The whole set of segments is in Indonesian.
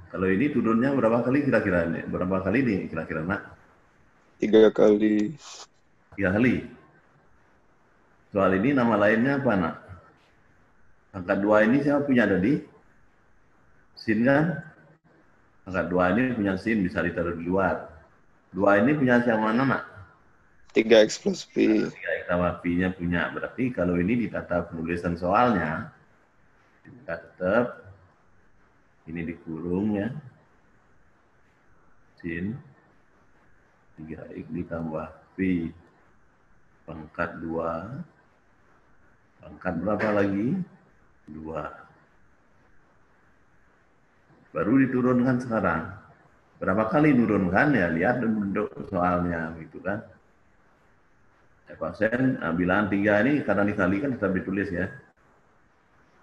Kalau ini turunnya berapa kali kira-kira? Berapa kali nih kira-kira, Nak? 3 kali. 3 kali. Soal ini nama lainnya apa, Nak? Angka 2 ini siapa punya tadi? Sin kan? Angka 2 ini punya sin, bisa ditaruh di luar. 2 ini punya siapa mana, Nak? 3x plus P. 3x tambah P-nya punya. Berarti kalau ini ditata penulisan soalnya, kita tetap ini dikurung ya. Sin 3x ditambah P pangkat 2. Pangkat berapa lagi? 2. Baru diturunkan sekarang. Berapa kali turunkan ya, lihat bentuk soalnya gitu kan. Pasien bilangan 3 ini karena dikalikan tetap ditulis ya.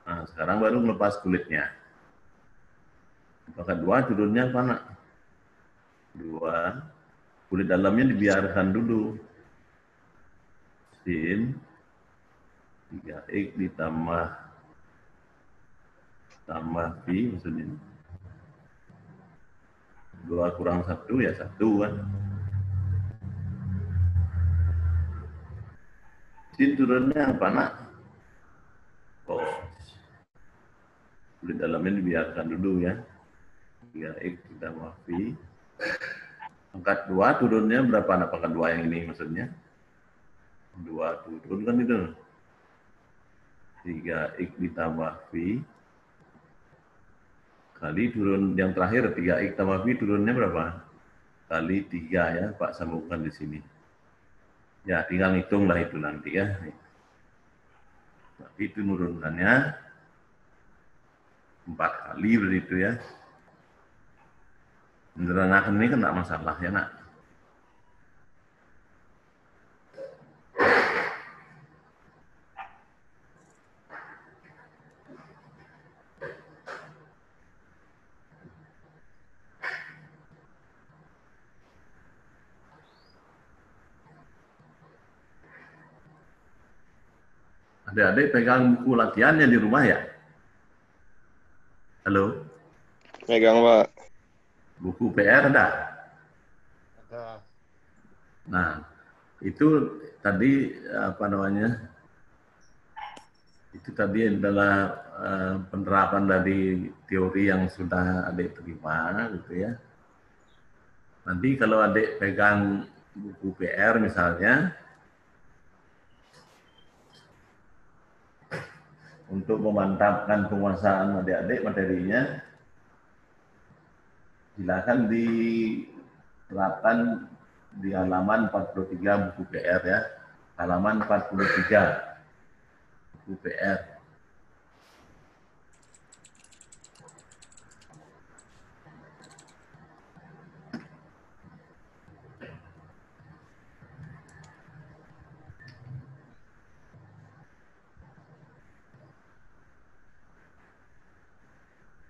Nah, sekarang baru melepas kulitnya. Pangkat 2 turunnya mana? 2. Kulit dalamnya dibiarkan dulu. Sin 3x ditambah P maksudnya. 2 kurang 1 ya 1 kan. Sin turunnya apa, Nak? Oh, kulit dalamnya dibiarkan dulu ya. 3x ditambah P. Pangkat 2 turunnya berapa, Nak? Pangkat 2 yang ini maksudnya. 2 turun kan itu. 3x ditambah V kali turun yang terakhir 3x tambah V turunnya berapa? Kali 3 ya, Pak sambungkan di sini. Ya, tinggal hitunglah itu nanti ya. Tapi itu nurunkannya 4 kali begitu ya. Menerangkan ini kan tidak masalah ya, Nak. Adik-adik pegang buku latihannya di rumah ya? Halo? Megang, Pak. Buku PR ada? Ada. Nah, itu tadi apa namanya? Itu tadi adalah penerapan dari teori yang sudah adik terima gitu ya. Nanti kalau adik pegang buku PR misalnya, untuk memantapkan penguasaan adik-adik materinya, silakan diterapkan di halaman 43 buku PR ya. Halaman 43 buku PR.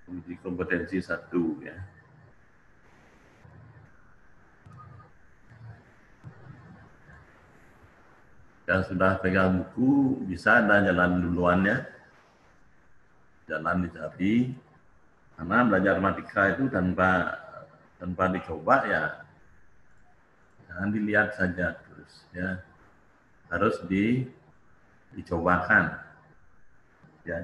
Uji kompetensi 1 ya. Yang sudah pegang buku bisa ada jalan duluan ya. Jalan dicari. Karena belajar matematika itu tanpa dicoba ya jangan dilihat saja terus ya. Harus dicobakan. Ya.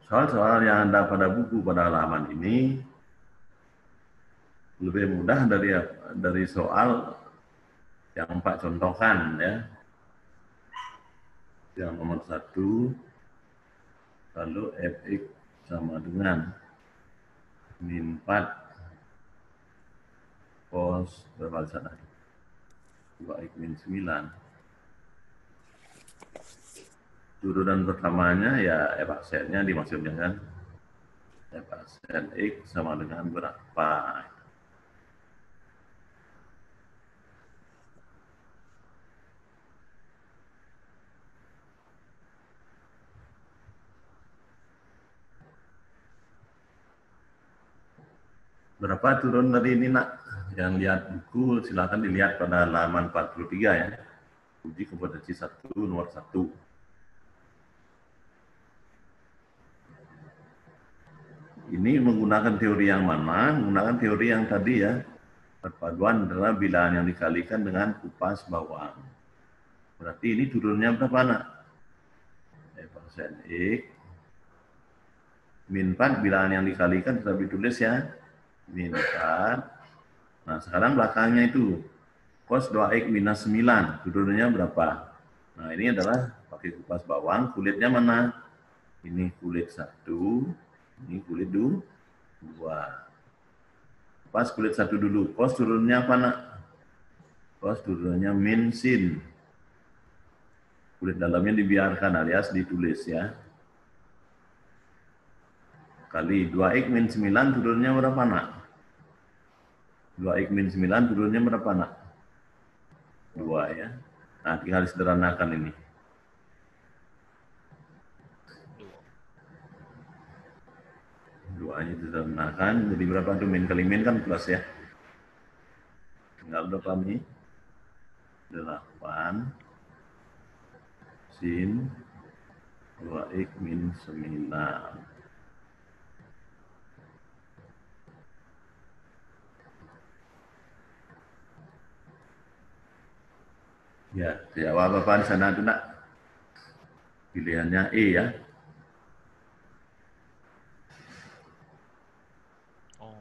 Soal-soal yang ada pada buku pada halaman ini lebih mudah dari soal yang Pak contohkan ya. Yang nomor 1, lalu fx sama dengan min 4 cos berapa sana? 2x min 9. Turunan pertamanya ya f aksennya dimaksudnya kan. F aksen x sama dengan berapa? Berapa turun dari ini, Nak? Yang lihat buku, silakan dilihat pada halaman 43 ya. Uji kompetensi 1, nomor 1. Ini menggunakan teori yang mana? Menggunakan teori yang tadi ya. Perpaduan adalah bilangan yang dikalikan dengan kupas bawang. Berarti ini turunnya berapa, Nak? Persen X. Min 4 bilangan yang dikalikan sudah ditulis ya. Min 4. Nah, sekarang belakangnya itu. Cos 2X minus 9. Turunnya berapa? Nah, ini adalah pakai kupas bawang. Kulitnya mana? Ini kulit 1. Ini kulit 2. Pas kulit 1 dulu. Cos turunnya apa, Nak? Cos turunnya min sin. Kulit dalamnya dibiarkan alias ditulis ya. Kali 2X min 9 turunnya berapa, Nak? 2X min 9 turunnya berapa, Nak? 2 ya. Nah, tinggal disederhanakan ini. 2-nya disederhanakan. Jadi berapa tuh? Min kali min kan plus ya. Tinggal berapa nih? 8 sin 2X min 9. Ya, jawab apa di sana tuh, Nak? Pilihannya E ya. Oh.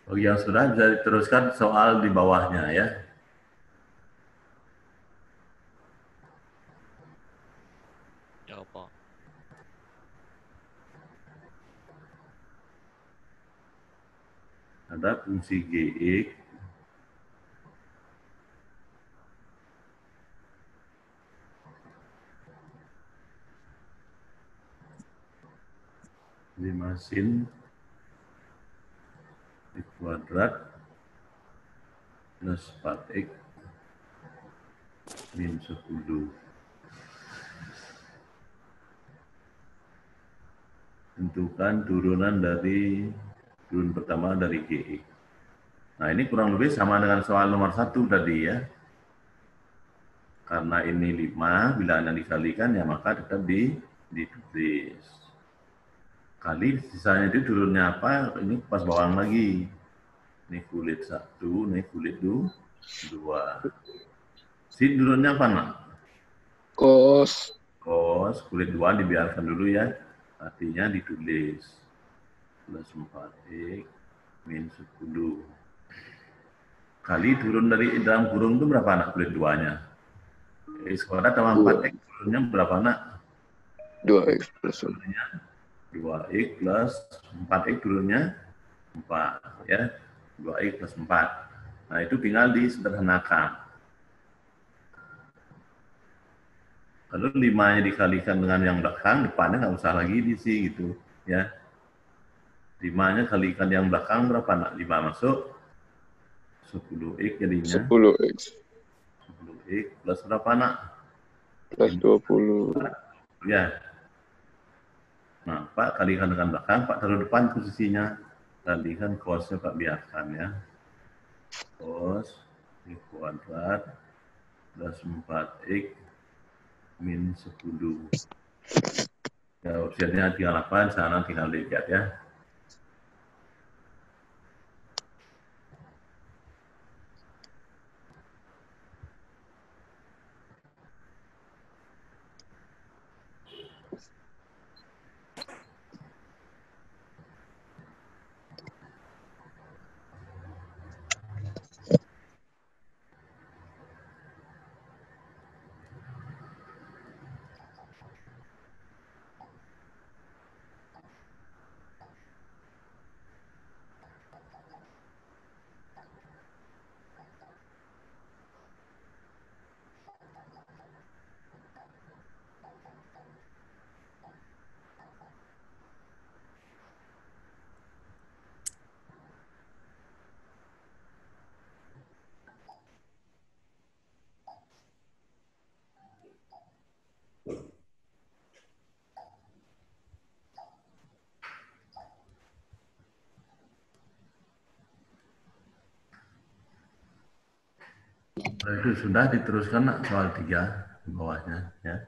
Oh, yang sudah bisa diteruskan soal di bawahnya ya. Ya, Pak. Ada fungsi Gx lima sin X kuadrat plus 4X min 10. Tentukan turunan pertama dari Gx. Nah, ini kurang lebih sama dengan soal nomor 1 tadi ya. Karena ini 5, bilangan yang dikalikan ya maka tetap ditulis. Kali sisanya itu turunnya apa? Ini pas bawang lagi. Ini kulit 1, ini kulit 2. Sin turunnya apa, Nak? Cos. Cos, kulit 2 dibiarkan dulu ya. Artinya ditulis. Plus 4X min 10. Kali turun dari dalam kurung itu berapa, Nak, kulit 2-nya? X kuadrat tambah 4X turunnya berapa, Nak? 2X plus 1. Turunnya 2X plus 4X turunnya 4 ya. 2X plus 4. Nah, itu tinggal disederhanakan. Kalau 5-nya dikalikan dengan yang belakang, depannya nggak usah lagi diisi gitu ya. 5-nya kalikan yang belakang berapa, Nak? 5 masuk 10X jadinya. 10X 10X plus berapa, Nak? plus 20. Ya. Nah, Pak kalikan dengan belakang, Pak taruh depan posisinya. Kalikan cos-nya Pak biarkan ya. Cos X kuadrat plus 4X min 10. Ya, opsinya 38, sana tinggal dilihat ya. Kalau itu sudah diteruskan nak, soal 3 di bawahnya ya.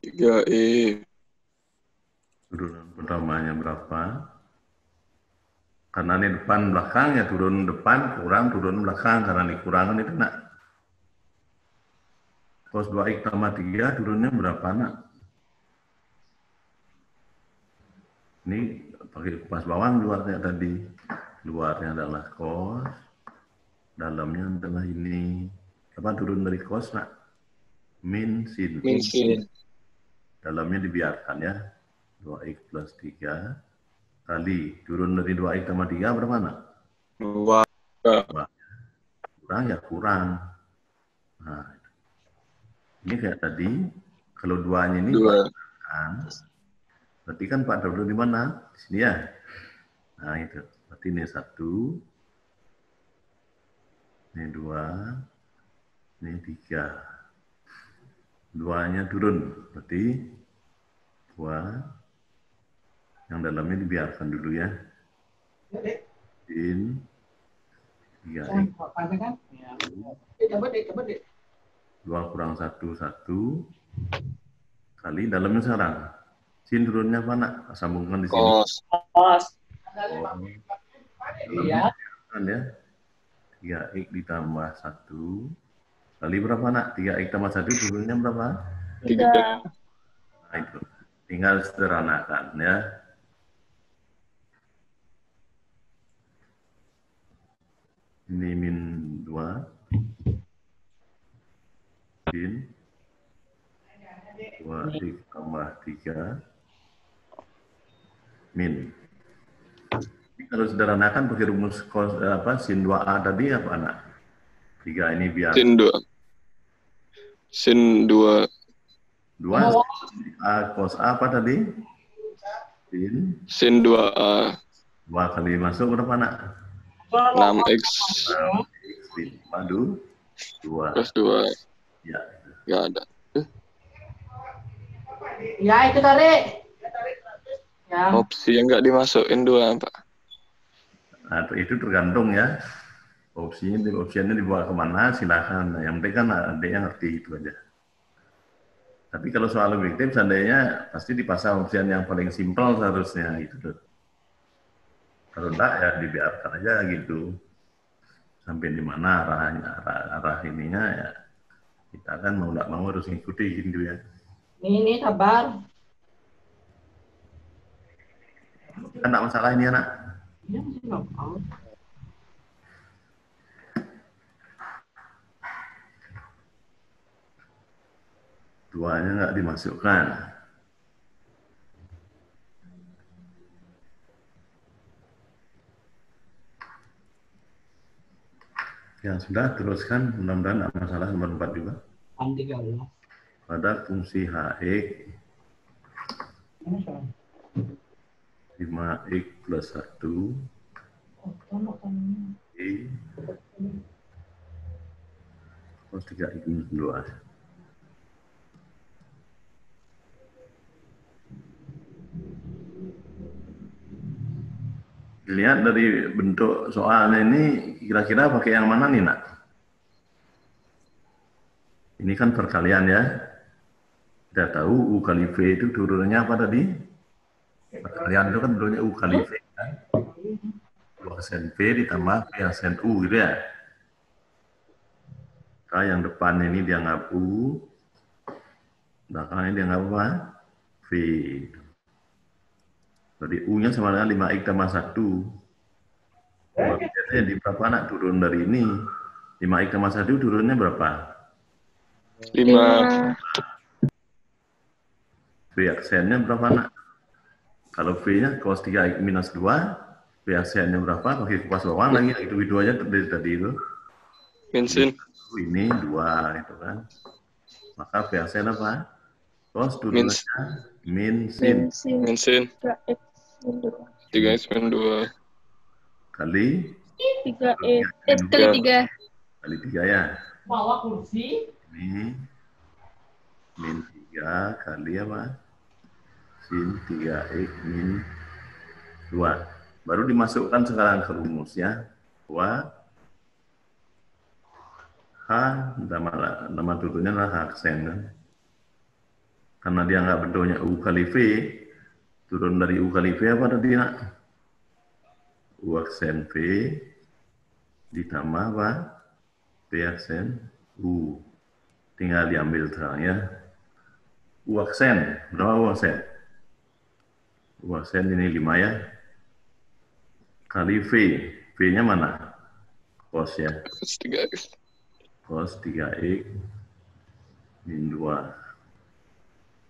Tiga E. Turunan pertamanya berapa? Karena ini depan belakang ya turun depan kurang turun belakang karena dikurangan itu nak. Cos 2x tambah 3 turunnya berapa nak? Ini pakai kupas bawang luarnya tadi. Luarnya adalah cos, dalamnya adalah ini. Apa turun dari cos nak? Min sin. Min sin. Dalamnya dibiarkan ya. 2x plus 3 kali turun dari 2x tambah 3 berapa nak? 2. Kurang ya kurang. Nah, ini kayak tadi, kalau 2-nya ini 2. berarti kan 40 di mana? Di sini ya. Nah itu, berarti ini 1, ini 2, ini 3. 2-nya turun, berarti 2, yang dalamnya dibiarkan dulu ya. Sin 3x. 2 kurang 1, 1. Kali dalamnya sekarang. Sin turunnya apa nak? Sambungkan di sini. Cos. Iya. Ya. 3x ditambah 1. Kali berapa nak? 3x tambah 1 turunnya berapa? 3. Nah itu. Tinggal sederhanakan ya. Ini min 2. Sin 2x tambah 3 min. Ini kalau sederhanakan pakai rumus cos sin 2a tadi apa anak? 3 ini biar Sin 2. Sin 2. 2 a cos a apa tadi? Sin 2A. 2 kali masuk berapa anak? 6X. 6x padu 2. Plus 2. Ya. Nggak ada. Ya, itu tarik. Ya. Opsi yang nggak dimasukin 2, Pak. Nah, itu tergantung ya. Opsinya dibawa kemana silakan. Yang penting kan adiknya ngerti itu aja. Tapi kalau soal objektif seandainya pasti dipasang opsian yang paling simpel seharusnya gitu tuh. Kalau enggak ya dibiarkan aja gitu. Sampai di mana arahnya, arah ininya ya kita kan mau enggak mau harus ngikuti gitu ya. Ini sabar. Kan enggak masalah ini anak. Iya, masih nggak tahu. Duanya nggak dimasukkan. Ya sudah, teruskan. Mudah-mudahan tidak masalah nomor 4 juga. 13. Pada fungsi hx 5x plus 1 cos 3x minus 2. Dilihat dari bentuk soalnya ini, kira-kira pakai yang mana nih, nak? Ini kan perkalian ya. Kita tahu U kali V itu turunannya apa tadi? Perkalian itu kan bentuknya U kali V kan? U aksen V ditambah V aksen U gitu ya. Maka yang depan ini dianggap U, belakangnya dianggap apa? V. Jadi U-nya sama dengan 5X tambah 1. Biasanya di berapa nak turun dari ini? 5X tambah 1 turunnya berapa? 5. V aksennya berapa nak? Kalau V-nya cos 3X minus 2, V aksennya berapa? Pakai kupas bawang lagi, itu aja dari tadi itu. Min-sin. Ini 2 gitu kan. Maka V aksen apa? Cos Min. turunannya min sin Min-sin. 3x min 2. kali 3 kali 3. kali 3 ya. Bawa kursi. Ini min 3 kali apa? Sin 3X min 2. Baru dimasukkan sekarang ke rumus ya. Bahwa H, nama turunnya adalah H aksen kan. Karena dia nggak bentuknya U kali V, turun dari U kali V apa tadi nak? U aksen V ditambah apa? V aksen U. Tinggal diambil terang ya. U aksen, berapa U aksen? U aksen ini 5 ya. Kali V, V-nya mana? Cos ya. Cos 3x. Cos 3X min 2.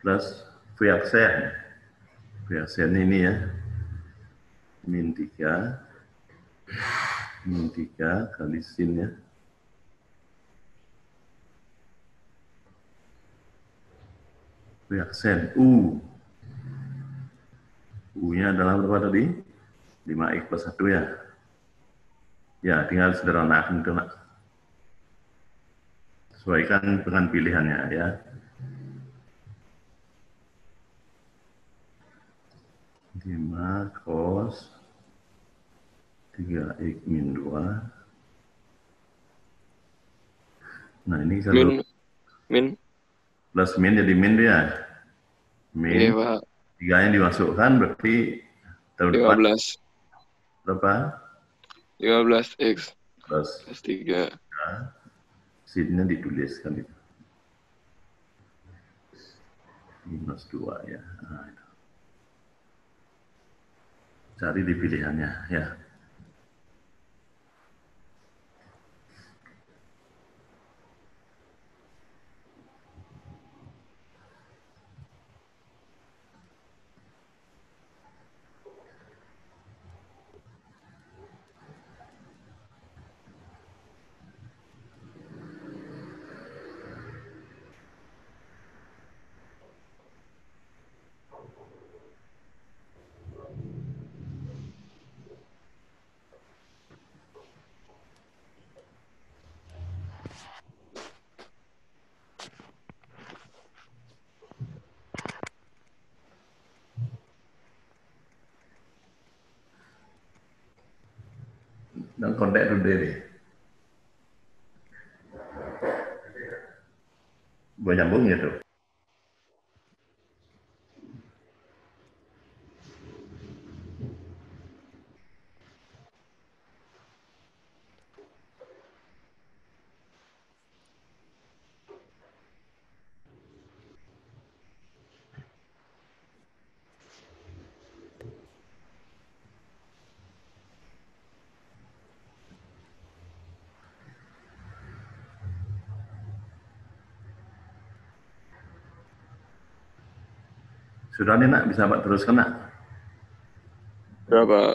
Plus V aksen. V aksen ini ya. Min 3. Min 3 kali sin ya. V aksen U. U-nya adalah berapa tadi? 5X plus 1 ya. Ya, tinggal sederhanakan itu nak. Sesuaikan dengan pilihannya ya. Lima cos 3X min 2. Nah ini kalau Min. plus min jadi min dia. Min Iya, Pak. 3-nya dimasukkan berarti tahun depan 15. berapa? 15x Plus plus 3. sin-nya dituliskan itu. Minus 2 ya. Nah, itu. Cari di pilihannya ya. Dan kontak dulu deh. Gue nyambung gitu. Sudah nih nak, bisa Pak teruskan nak. Berapa?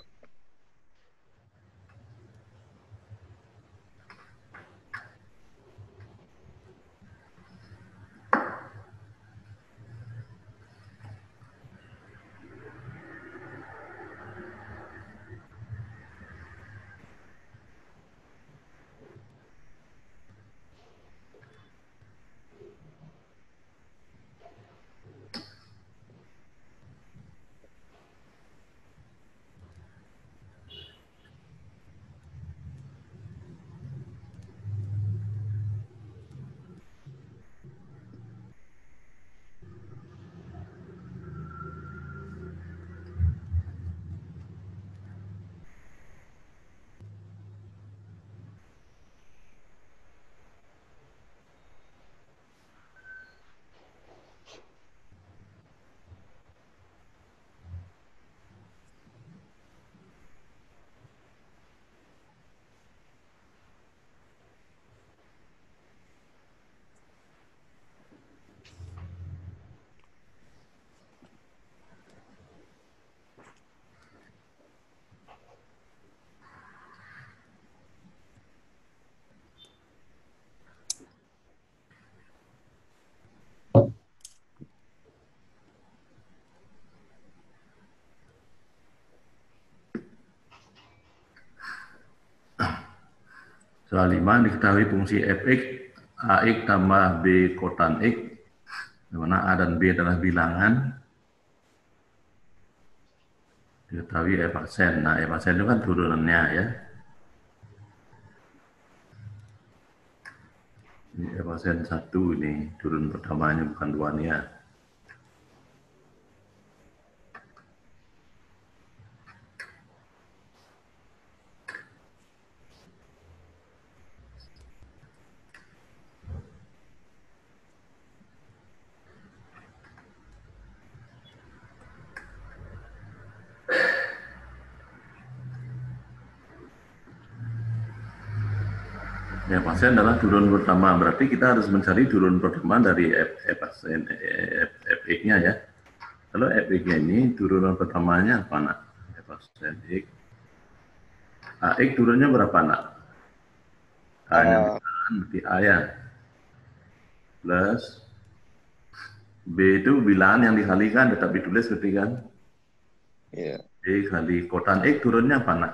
Soal 5, diketahui fungsi fx, ax tambah b kotan x, di mana a dan b adalah bilangan. Diketahui f aksen. Nah, f aksen itu kan turunannya ya. Ini f aksen 1 ini, turun pertamanya bukan 2 nih ya. Ya, pasien adalah turun pertama. Berarti kita harus mencari turun pertama dari fx-nya ya. Kalau fx-nya ini turunan pertamanya apa nak? Fx. Ax turunnya berapa nak? A-nya berarti A ya. Plus B itu bilangan yang dikalikan tetap ditulis berarti kan? Iya. B kali kotan X turunnya apa nak?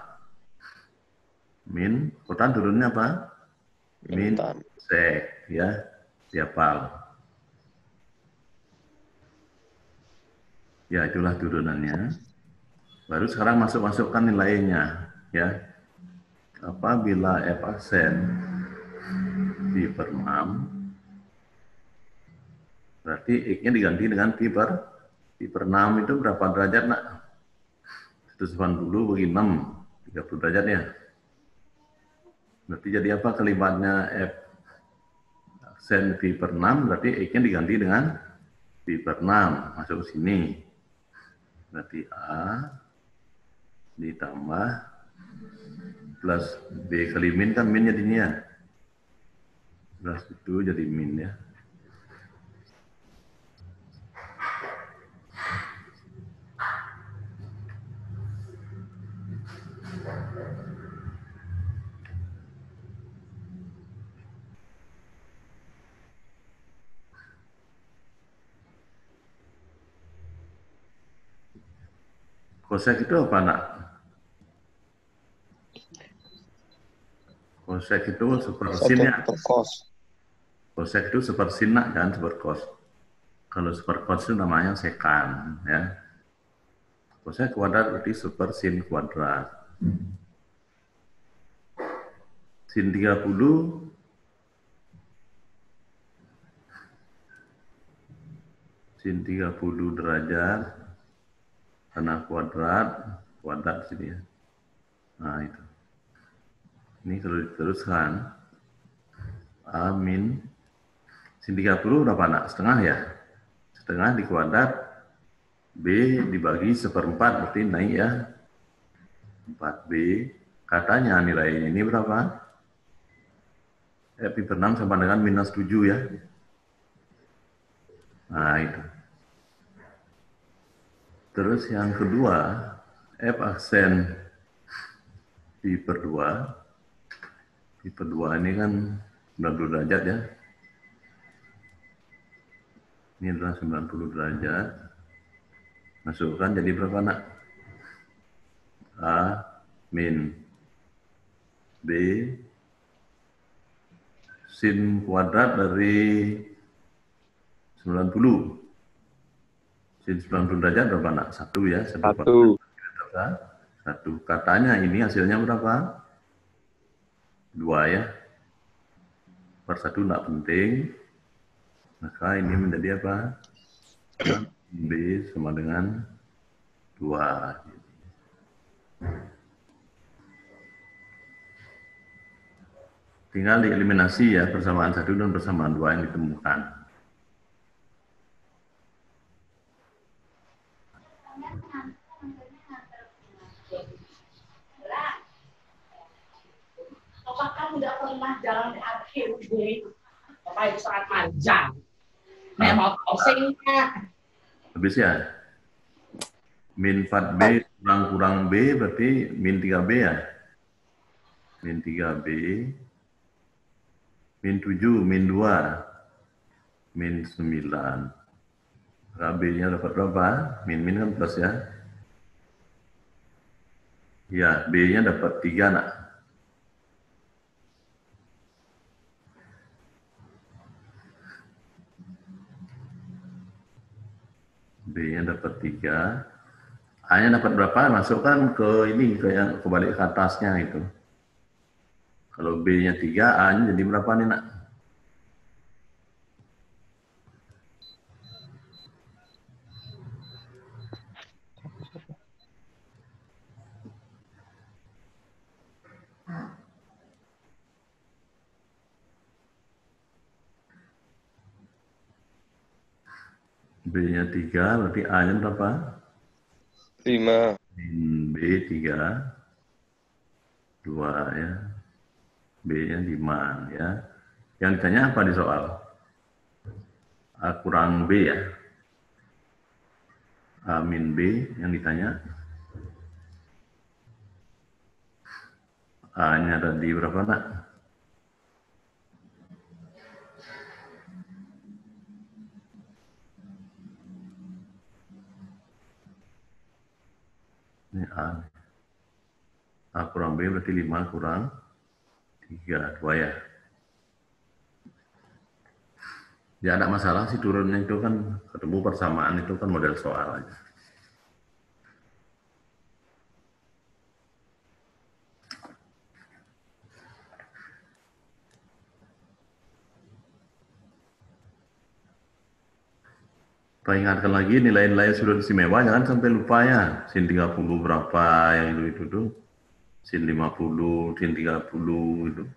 Min, kotan turunnya apa? Min sek ya, siapal. Ya itulah turunannya. Baru sekarang masukkan nilainya ya. Apabila f aksen pi per 6, berarti x-nya diganti dengan pi per 6 itu berapa derajat nak? 180 bagi 6, 30 derajat ya. Berarti jadi apa kalimatnya f aksen pi per 6, berarti x-nya diganti dengan pi per 6, masuk ke sini. Berarti A ditambah plus B kali min kan min jadinya. Plus itu jadi min ya. Kosek itu apa nak? Kosek itu sepersin ya. Kosek itu sepersin nak, jangan seperkos. Kalau seperkos itu namanya sekan ya. Kosek kuadrat berarti sepersin kuadrat. Sin 30 derajat karena kuadrat sini ya. Nah itu. Ini kalau diteruskan A min sin 30 berapa nak? Setengah ya. Setengah di kuadrat B dibagi 1/4 berarti naik ya. 4B. Katanya nilainya ini berapa? Pi per 6 sama dengan minus 7 ya. Nah itu. Terus yang kedua, f aksen pi per 2. Pi per 2 ini kan 90 derajat ya. Ini adalah 90 derajat. Masukkan jadi berapa nak? A min B sin kuadrat dari 90. Sin 90 derajat berapa nak? 1 ya. 1. Katanya ini hasilnya berapa? 2 ya. Per 1 tidak penting. Maka ini menjadi apa? B sama dengan 2. Tinggal dieliminasi ya persamaan 1 dan persamaan 2 yang ditemukan. Apakah tidak pernah jalan di akhir Bapak itu sangat panjang. Mau singkat. Habis ya? Min 4B kurang B berarti min 3B ya? Min 3B. Min 7, min 2. Min 9. Maka B-nya dapat berapa? Min kan plus ya? Ya, B-nya dapat 3 nak. B-nya dapat 3. A-nya dapat berapa? Masukkan ke ini, ke yang kebalik ke atasnya itu. Kalau B-nya 3, A-nya jadi berapa nih, Nak? B-nya 3, berarti A-nya berapa? 5. B 3, 2 ya. B-nya 5 ya. Yang ditanya apa di soal? A kurang B ya. A min B yang ditanya. A-nya tadi berapa, Nak? Ini A. A kurang B berarti 5 kurang 3, 2 ya. Ya ada masalah sih turunnya itu kan ketemu persamaan itu kan model soal aja. Saya ingatkan lagi nilai-nilai sudut istimewa jangan sampai lupa ya. Sin 30 berapa yang itu tuh. Sin 50, sin 30 itu.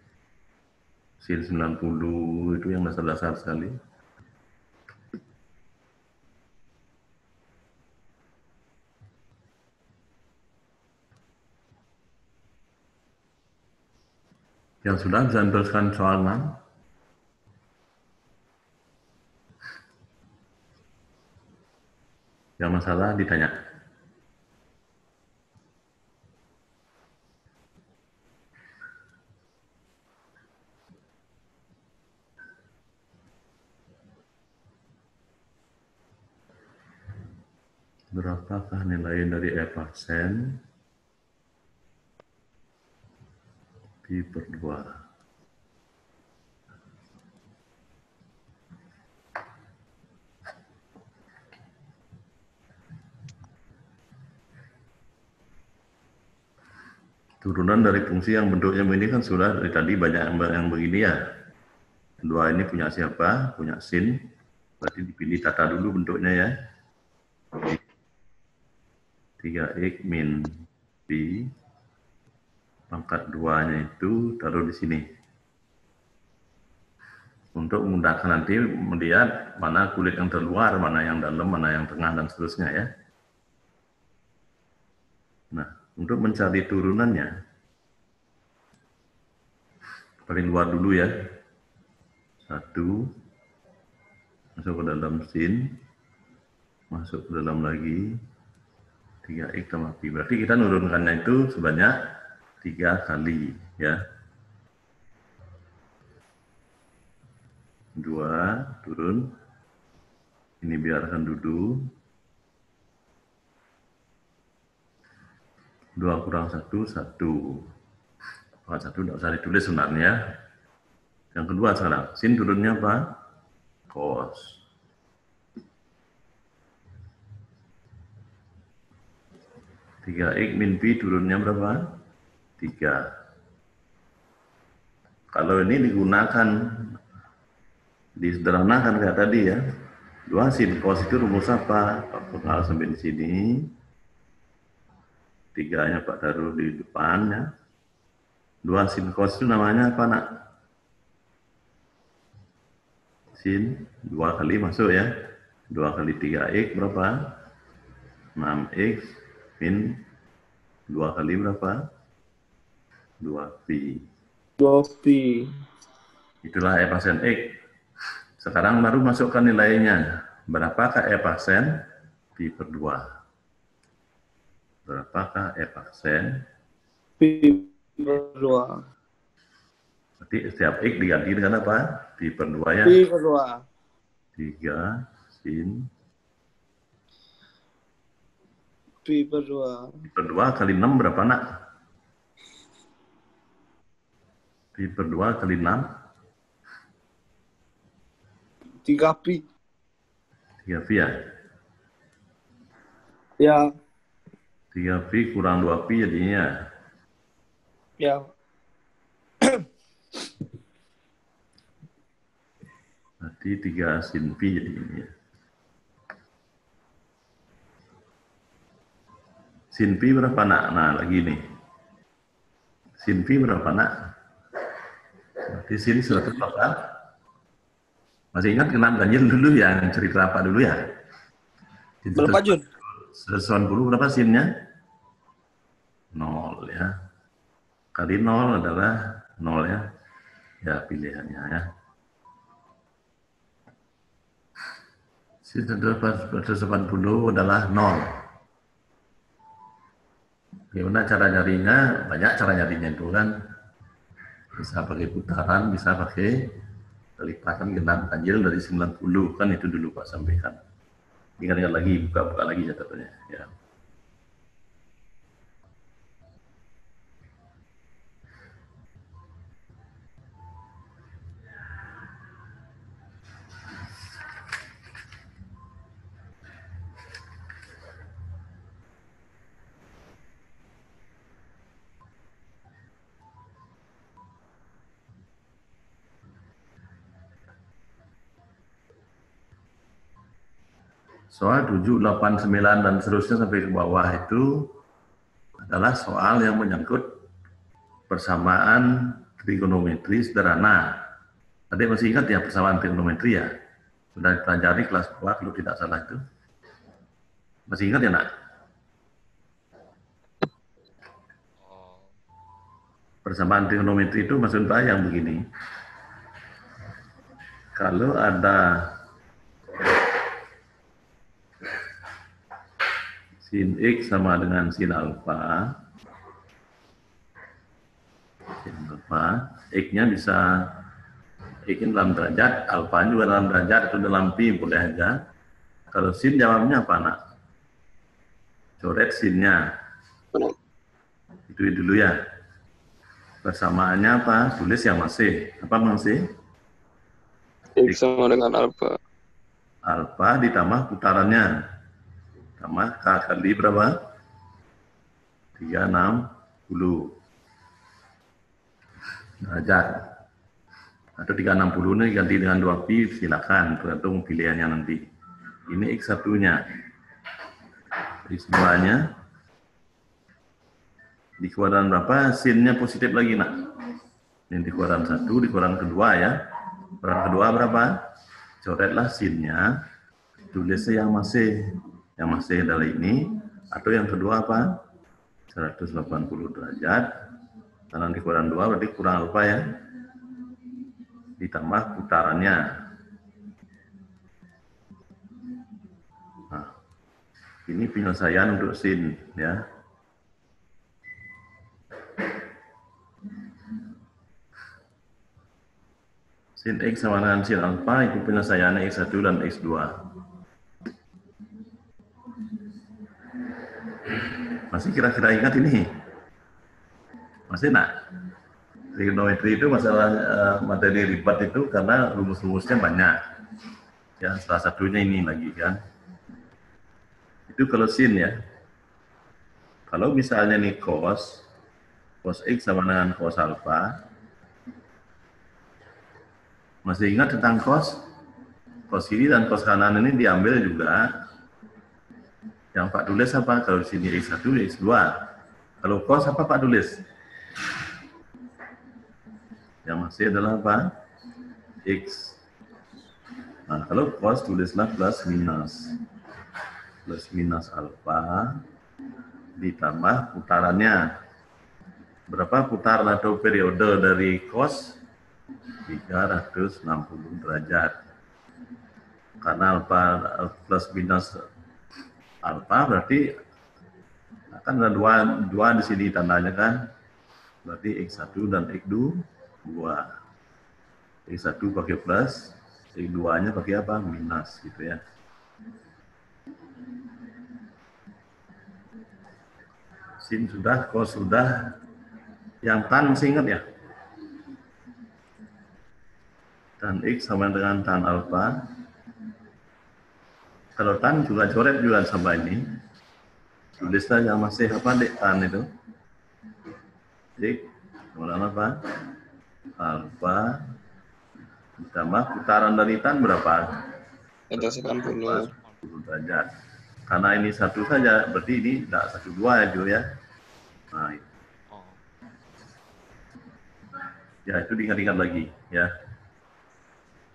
Sin 90 itu yang dasar-dasar sekali. Yang sudah bisa meneruskan soal 6. Yang masalah ditanya. Berapakah nilai dari F% Pi per 2? Turunan dari fungsi yang bentuknya begini kan sudah dari tadi banyak yang begini ya. Dua ini punya siapa? Punya sin. Berarti dipilih tata dulu bentuknya ya. 3x min pi pangkat 2-nya itu taruh di sini. Untuk memudahkan nanti melihat mana kulit yang terluar, mana yang dalam, mana yang tengah, dan seterusnya ya. Nah, untuk mencari turunannya, paling luar dulu ya. 1, masuk ke dalam sin, masuk ke dalam lagi, 3x tambah pi. Berarti kita nurunkannya itu sebanyak 3 kali ya. 2 turun, ini biarkan dulu. 2 kurang 1, 1. Kurang 1 tidak usah ditulis sebenarnya. Yang kedua sekarang, sin turunnya apa? Cos. Tiga x min pi turunnya berapa? 3. Kalau ini digunakan, disederhanakan kayak tadi ya. 2 sin cos itu rumus apa? Kalau sampai di sini. 3-nya Pak taruh di depannya. 2 sin cos itu namanya apa, Nak? Sin 2 kali masuk ya. 2 kali 3x berapa? 6x min 2 kali berapa? 2pi. 2pi. Itulah E% X. Sekarang baru masukkan nilainya. Berapakah E% pi per 2? Berapakah E%? Pi per 2. Berarti setiap X diganti dengan apa? Pi per 2 ya. Pi per 2. 3 sin Pi per 2. pi per 2 kali 6 berapa, Nak? Pi per 2 kali 6? 3pi. 3pi ya? Ya. 3pi kurang 2pi jadinya. Ya. Berarti 3 sin pi jadinya. Sin pi berapa nak? Nah, lagi nih. Sin pi berapa nak? Berarti sin 100 berapa? Masih ingat kenal ganjil dulu ya, cerita apa dulu ya? Berapa, Jun? 180 berapa sinnya? 0 ya. Kali 0 adalah 0 ya. Ya, pilihannya ya. Sin 180 adalah 0. Gimana cara nyarinya? Banyak cara nyarinya itu kan. Bisa pakai putaran, bisa pakai lipatan genap ganjil dari 90. Kan itu dulu Pak sampaikan. Ingat-ingat lagi, buka-buka lagi catatannya. Ya. Soal 7, 8, 9, dan seterusnya sampai ke bawah itu adalah soal yang menyangkut persamaan trigonometri sederhana. Tadi masih ingat ya persamaan trigonometri ya? Sudah dipelajari kelas bawah kalau tidak salah itu. Masih ingat ya nak? Persamaan trigonometri itu maksudnya yang begini. Kalau ada sin X sama dengan sin alfa, X-nya bisa X-nya dalam derajat, alfa juga dalam derajat, itu dalam pi boleh aja. Kalau sin jawabnya apa nak? Coret sinnya. Itu dulu ya. Persamaannya apa? Tulis yang masih. Apa masih? X sama dengan alfa. Alfa ditambah putarannya. Tambah K kali berapa? 360 derajat. Atau 360 ini ganti dengan 2pi, silakan, tergantung pilihannya nanti. Ini X1-nya. X2-nya. Di kuadran berapa? Sinnya positif lagi, nak. Ini di kuadran 1, di kuadran kedua ya. Kuadran kedua berapa? Coretlah sinnya. Tulisnya yang masih. Yang masih adalah ini. Atau yang kedua apa? 180 derajat. Karena di kuadran 2 berarti kurang alfa ya. Ditambah putarannya. Nah, ini penyelesaian untuk sin ya. Sin X sama dengan sin alfa itu penyelesaiannya X1 dan X2. Masih kira-kira ingat ini? Masih nak? Trigonometri itu masalah materi ribet itu karena rumus-rumusnya banyak. Ya, salah satunya ini lagi kan. Itu kalau sin ya. Kalau misalnya nih cos X sama dengan cos alfa. Masih ingat tentang cos? Cos kiri dan cos kanan ini diambil juga. Yang Pak tulis apa? Kalau di sini X1, X2. Kalau cos apa Pak tulis? Yang masih adalah apa? X. Nah, kalau cos tulislah plus minus. Plus minus alfa ditambah putarannya. Berapa putaran atau periode dari cos? 360 derajat. Karena alfa plus minus alfa berarti akan ada dua di sini tandanya kan. Berarti X1 dan X2. X1 pakai plus, X2-nya pakai apa? Minus gitu ya. Sin sudah, cos sudah. Yang tan masih ingat ya? Tan X sama dengan tan alfa. Kalau tan juga coret juga sama ini. Tulis saja masih apa dek tan itu? Dik, kemudian apa? Alfa ditambah putaran dari tan berapa? Ada 90. 10 derajat. Karena ini satu saja, berarti ini tidak 1,2 ya Jo ya. Nah, Oh. ya itu diingat-ingat lagi ya.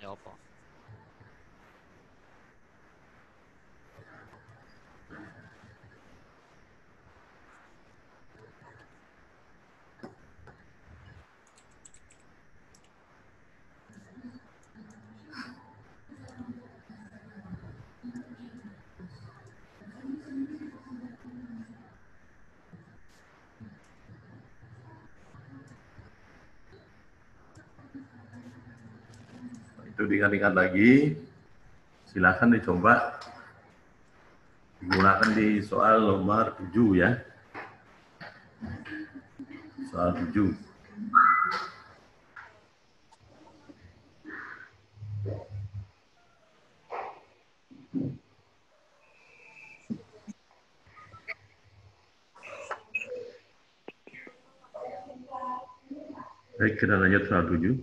Ya apa? Itu diingat-ingat lagi. Silakan dicoba digunakan di soal nomor 7 ya. Soal 7. Baik, kita lanjut soal 7.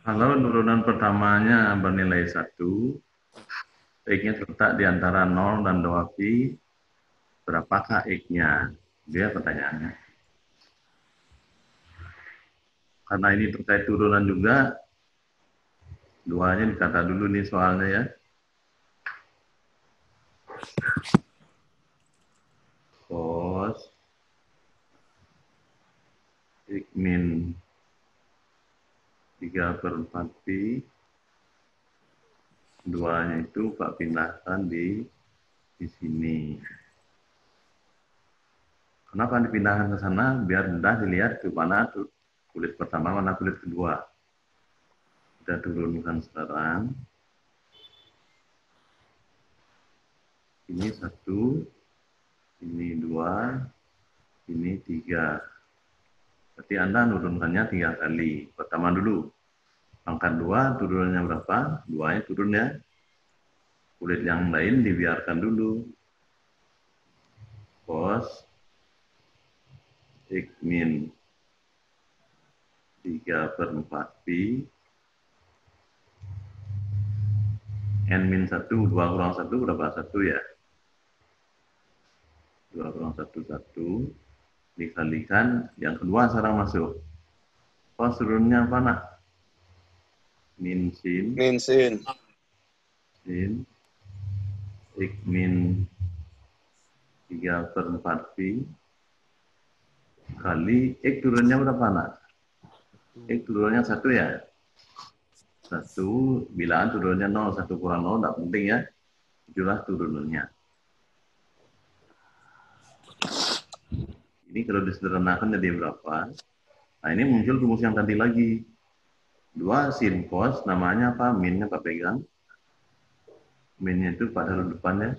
Kalau turunan pertamanya bernilai 1, X-nya terletak di antara 0 dan 2pi, berapakah X-nya? Dia pertanyaannya. Karena ini terkait turunan juga, duanya dikata dulu nih soalnya ya. Cos X min 3/4pi, duanya itu Pak pindahkan di sini. Kenapa dipindahkan ke sana? Biar mudah dilihat ke mana kulit pertama, mana kulit kedua. Kita turunkan sekarang. Ini 1, ini 2, ini 3. Berarti Anda nurunkannya 3 kali. Pertama dulu. Pangkat 2, turunannya berapa? 2-nya turun ya. Kulit yang lain dibiarkan dulu. Cos X min 3/4pi N min 1, 2 kurang 1 berapa? 1 ya? 2 kurang 1, 1. Dikalikan, yang kedua sekarang masuk. Cos turunnya apa nak? Min sin. Min sin. Sin. X min 3/4pi kali X turunnya berapa nak? X turunnya 1 ya? 1, bilangan turunnya 0, 1 kurang 0, tidak penting ya. Itulah turunannya. Ini kalau disederhanakan jadi berapa? Nah ini muncul rumus yang tadi lagi. 2 sin cos, namanya apa? Minnya Pak pegang. Minnya itu Pak taruh depannya.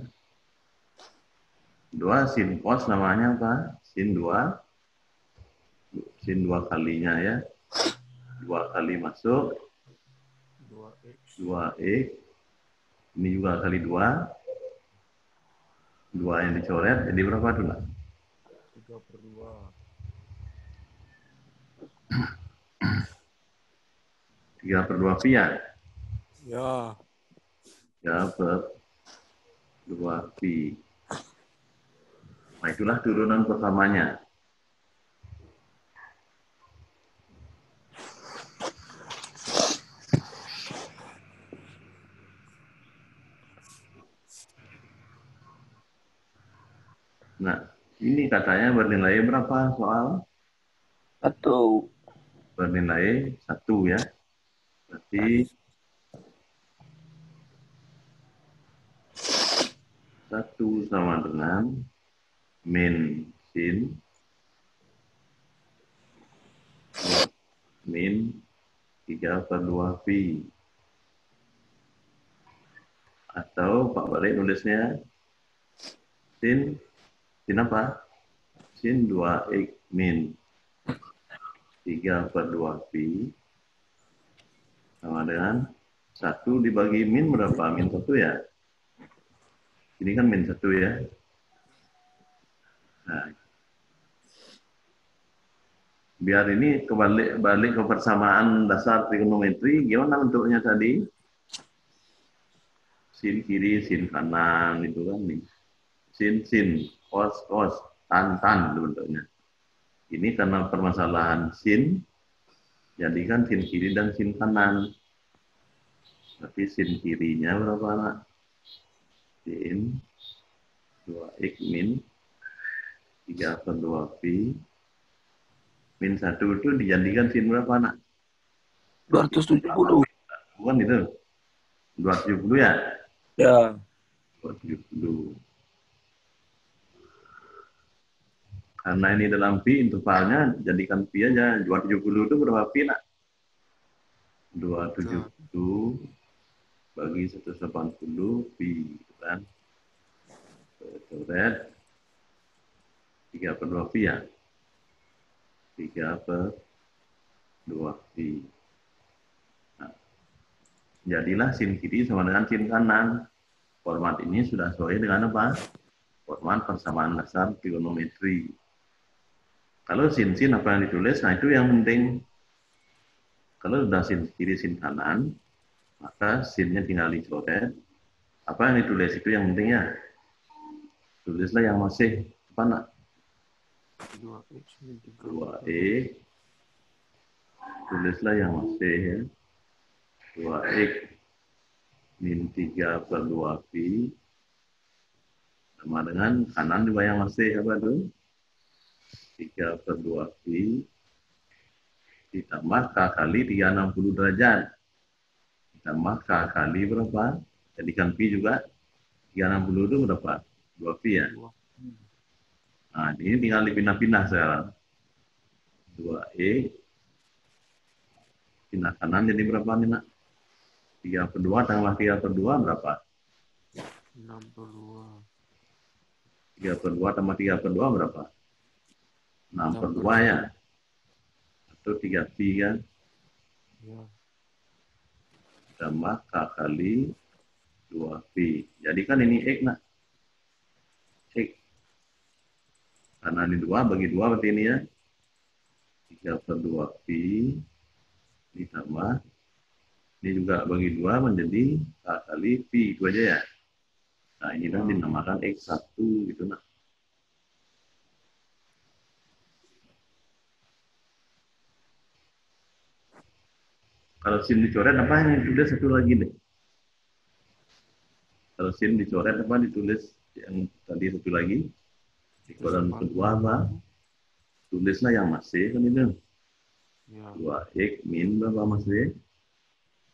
2 sin cos, namanya apa? Sin 2. Sin 2 kalinya ya. 2 kali masuk. 2x. Ini juga kali 2. 2 yang dicoret, jadi berapa tuh nak? 3/2. 3/2 pi ya? Ya. 3/2pi. Nah, itulah turunan pertamanya. Nah, ini katanya bernilai berapa soal? Atau Bernilai 1 ya. Berarti 1 sama dengan min sin min 3/2pi. Atau Pak Balik nulisnya sin apa? Sin 2x min 3/2pi sama dengan 1 dibagi min berapa? Min 1 ya? Ini kan min 1 ya. Nah, biar ini balik ke persamaan dasar trigonometri, gimana bentuknya tadi? Sin kiri, sin kanan, itu kan nih. Sin, cos, tan itu bentuknya. Ini karena permasalahan sin, jadikan sin kiri dan sin kanan. Tapi sin kirinya berapa, nak? Sin 2x min 3/2pi min 1 itu dijadikan sin berapa, nak? 270. Bukan itu? 270 ya? Ya. 270. Karena ini dalam pi, intervalnya jadikan pi aja. 270 itu berapa pi, nak? 270 bagi 180 pi, kan? Coret 3/2pi ya? 3/2pi. Nah, jadilah sin kiri sama dengan sin kanan. Format ini sudah sesuai dengan apa? Format persamaan dasar trigonometri. Kalau sin apa yang ditulis, nah itu yang penting. Kalau sudah sin kiri, sin kanan, maka sinnya tinggal dicoret. Apa yang ditulis itu yang penting ya. Tulislah yang masih apa, nak? 2e. Tulislah yang masih ya. 2x min 3/2pi sama dengan kanan juga yang masih apa tuh? 3/2pi ditambah k kali 360 derajat. Ditambah k kali berapa? Jadikan pi juga 360 itu berapa? 2pi ya? Nah, ini tinggal dipindah-pindah sekarang. 2e pindah kanan jadi berapa nih, nak? 3/2 tambah 3/2 berapa? 62. 3/2 tambah 3/2 berapa? 6/2 ya? Atau 3pi kan? Ya. Tambah k kali 2pi. Jadi kan ini x, nak? X. Karena ini 2 bagi 2 berarti ini ya. 3/2pi ditambah ini juga bagi 2 menjadi k kali pi, itu aja ya. Nah, ini kan dinamakan x1 gitu, nak. Kalau sin dicoret apa yang ditulis satu lagi deh? Kalau sin dicoret apa ditulis yang tadi satu lagi? Di kolam kedua apa? Tulislah yang masih kan itu. Ya. 2x min berapa masih?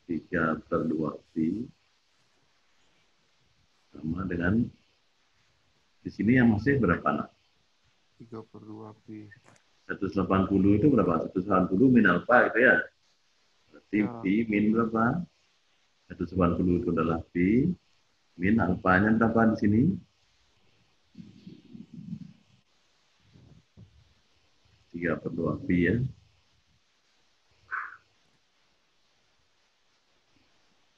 3/2pi sama dengan di sini yang masih berapa, nak? 3/2pi. 180 itu berapa? 180 min alfa gitu ya. Berarti Ya. pi min berapa? 180 itu adalah pi min alfanya berapa di sini? 3/2pi ya.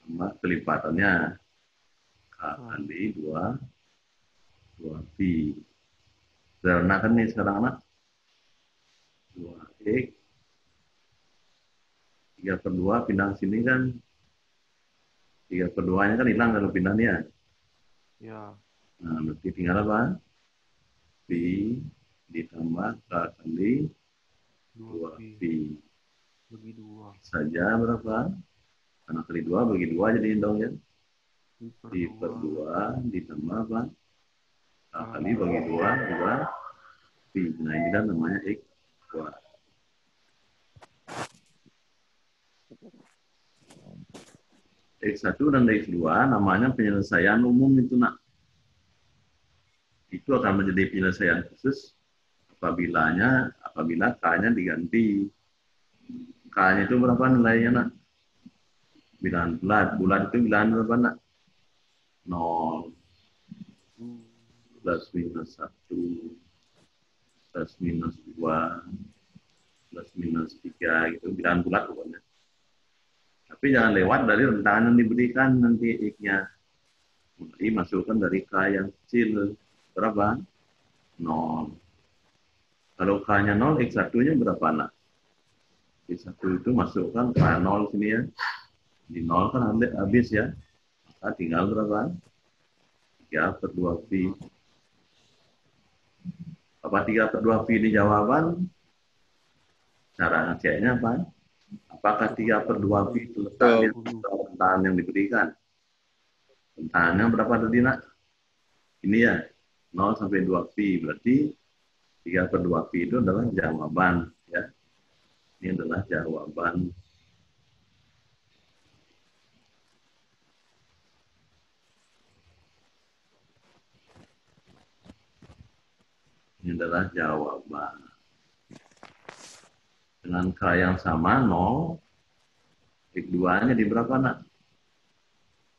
Sama kelipatannya k kali 2pi. Karena kan nih sekarang, nak, 2x 3/2 pindah sini kan 3/2-nya kan hilang kalau pindah nih ya. Ya. Nah, berarti tinggal apa? Pi ditambah K kali 2 pi 2Pi. bagi 2. Saja berapa? Karena kali 2 bagi 2 jadi dong ya. Pi per 2 Pi/2 ditambah apa? K kali kali bagi 2 juga Pi. Nah, ini kan namanya X kuadrat. X1 dan X2 namanya penyelesaian umum itu nak. Itu akan menjadi penyelesaian khusus apabila K-nya diganti. K-nya itu berapa nilainya nak? Bilangan bulat. Bulat itu bilangan berapa nak? 0, plus minus 1, plus minus 2, plus minus 3 gitu. Bilangan bulat pokoknya. Tapi jangan lewat dari rentang yang diberikan nanti X-nya. Jadi masukkan dari K yang kecil. Berapa? 0. Kalau K-nya 0, X1-nya berapa nak? X1 itu masukkan K0 sini ya. Di 0 kan habis ya. Maka tinggal berapa? 3/2Pi. Apa 3/2Pi ini jawaban? Cara ngeceknya apa? Apakah 3/2Pi itu letaknya rentang yang diberikan? Rentangnya berapa tadi nak? Ini ya, 0 sampai 2Pi. Berarti 3/2Pi itu adalah jawaban. Ya. Ini adalah jawaban. Ini adalah jawaban. Dengan K yang sama 0, X2-nya di berapa nak?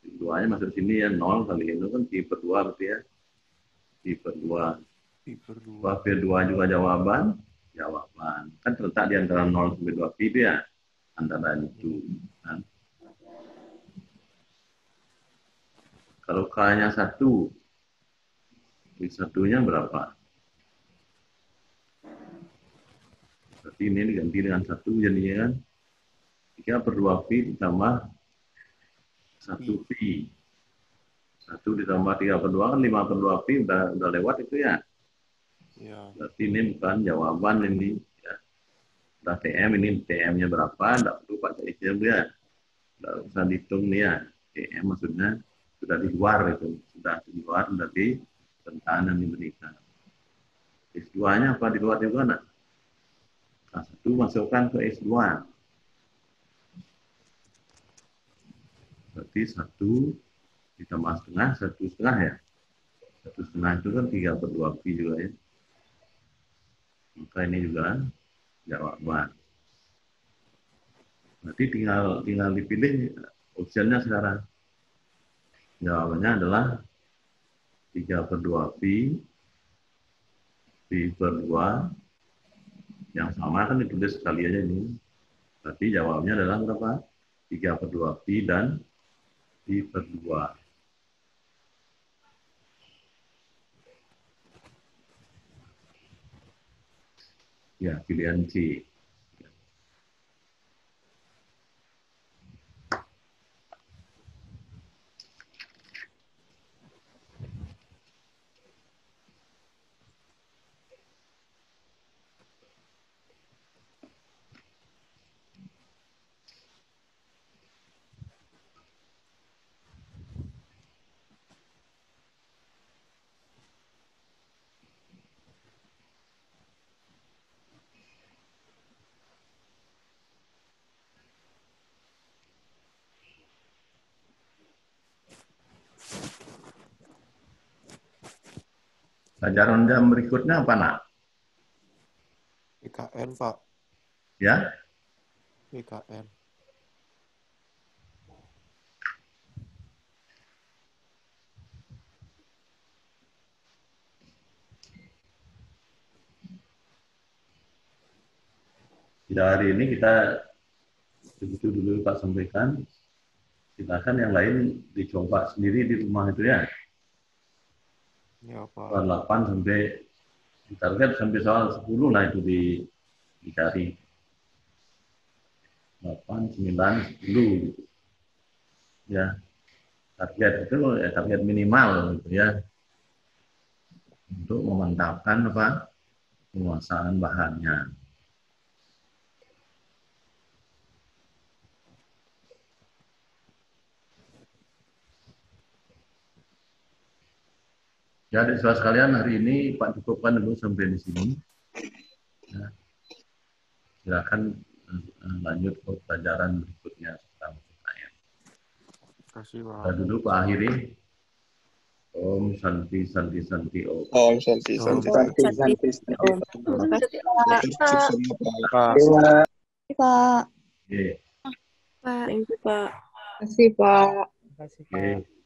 X2-nya masuk sini ya, 0 kali itu kan Pi/2 berarti ya. Pi/2. Pi per 2. Pi/2 juga jawaban. Jawaban. Kan terletak di antara 0 sampai 2Pi itu ya. Antara itu. Kan? Kalau K-nya 1, X1-nya berapa? Berarti ini diganti dengan 1 jadinya kan. 3/2Pi ditambah 1Pi. 1 ditambah 3/2 kan 5/2Pi udah lewat itu ya. Ya. Berarti ini bukan jawaban ini. Ya. Udah TM, ini TM-nya berapa? Tidak perlu pakai X-nya ya. Tidak usah dihitung nih ya. TM maksudnya sudah di luar itu. Sudah di luar dari rentang yang diberikan. X2-nya apa di luar juga nak? K1 masukkan ke X2. Berarti 1 ditambah setengah, 1/2 ya. 1/2 itu kan 3/2Pi juga ya. Maka ini juga jawaban. Berarti tinggal dipilih opsinya sekarang. Jawabannya adalah 3/2Pi, Pi/2, yang sama kan ditulis sekali aja ini. Berarti jawabnya adalah berapa? 3/2Pi dan Pi/2. Ya, pilihan C. Pelajaran jam berikutnya apa nak? PKN, Pak. Ya, PKN. pada hari ini kita begitu dulu Pak sampaikan. Silakan yang lain dicoba sendiri di rumah itu ya. Ya, Pak. Soal 8 sampai ditarget sampai soal 10 lah itu dicari. 8, 9, 10 gitu. Ya. Target itu target minimal gitu ya. Untuk memantapkan apa? Penguasaan bahannya. Ya, adik-adik sekalian, hari ini Pak cukupkan dulu sampai di sini. Ya. Silakan lanjut ke pelajaran berikutnya setelah UKM. Kasih Pak. Kita dulu Pak akhiri. Om Santi Santi Santi Om. Om Santi Santi. Om. Pak. Pak. Oke. Pak. Thank you, Pak. Terima kasih, Pak. Oke.